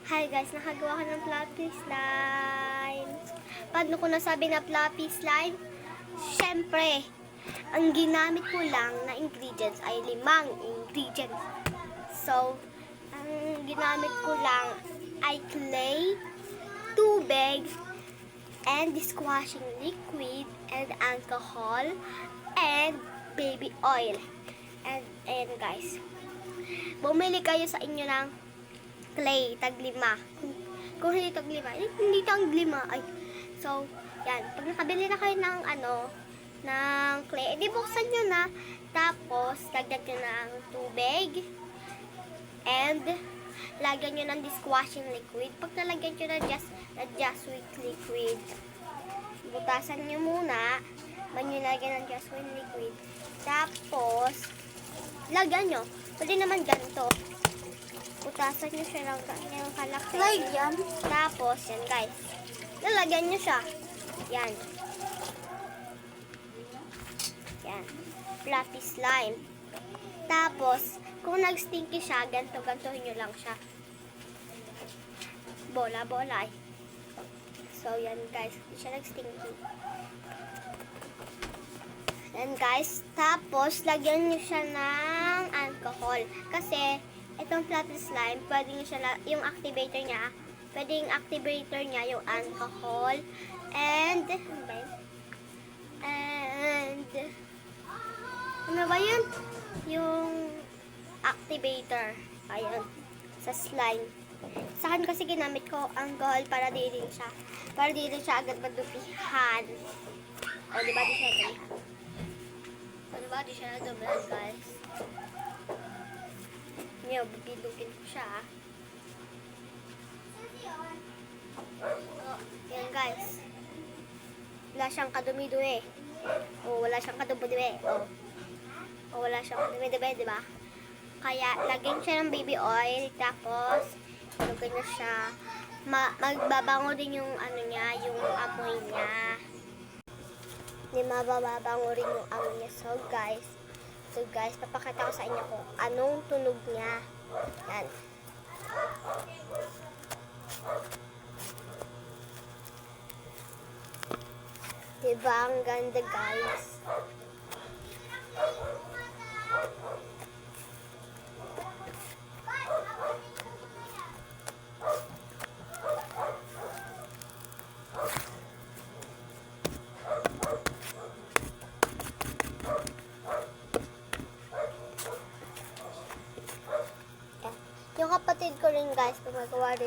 Hi guys, nakagawa ko ng fluffy slime. Paano ko nasabi na fluffy slime? Siyempre, ang ginamit ko lang na ingredients ay 5 ingredients. So, ang ginamit ko lang ay clay, tubig, and dishwashing liquid, and alcohol, and baby oil. And guys, bumili kayo sa inyo ng clay, tag-5. Kung hindi tag-5, hindi tag-5. Ay, so, yan. Pag nakabili na kayo ng ng clay, edi buksan nyo na. Tapos, lagyan nyo ng tubig. And, lagyan nyo ng dishwashing liquid. Pag nalagyan nyo na just with liquid, butasan nyo muna. Bago nyo lagyan ng just with liquid. Tapos, lagyan nyo. Pwede naman ganito. Butasan nyo siya ng kanyang kalaki. Like yan. Tapos, yan guys. Lalagyan nyo siya. Yan. Yan. Fluffy slime. Tapos, kung nag-stinky siya, ganto-gantohin nyo lang siya. Bola-bola eh. So, yan guys. Hindi siya nag-stinky. Yan guys. Tapos, lagyan nyo siya ng alcohol. Kasi, itong fluffy slime, pwede nyo siya, yung activator niya, pwede yung activator niya yung alcohol, and, ano ba yun? Yung activator, ayun, sa slime. Sa akin kasi ginamit ko alcohol para di rin siya agad madupihan. O, diba di siya dupihan? O, diba di siya dupihan, guys? Ngayon, bubidugin ko siya. Oh, yan guys. Wala siyang kadumi-dumi. O, wala siyang kadumi-dumi. O, wala siyang kadumi-dumi, diba? Kaya, lagyan siya ng baby oil. Tapos, lagyan niya siya. Magbabango din yung niya, yung amoy niya. Hindi mababango rin yung amoy niya. So guys, papakita ko sa inyo kung anong tunog niya. Yan. Diba ang ganda guys? Yung kapatid ko rin guys, gumagawa rin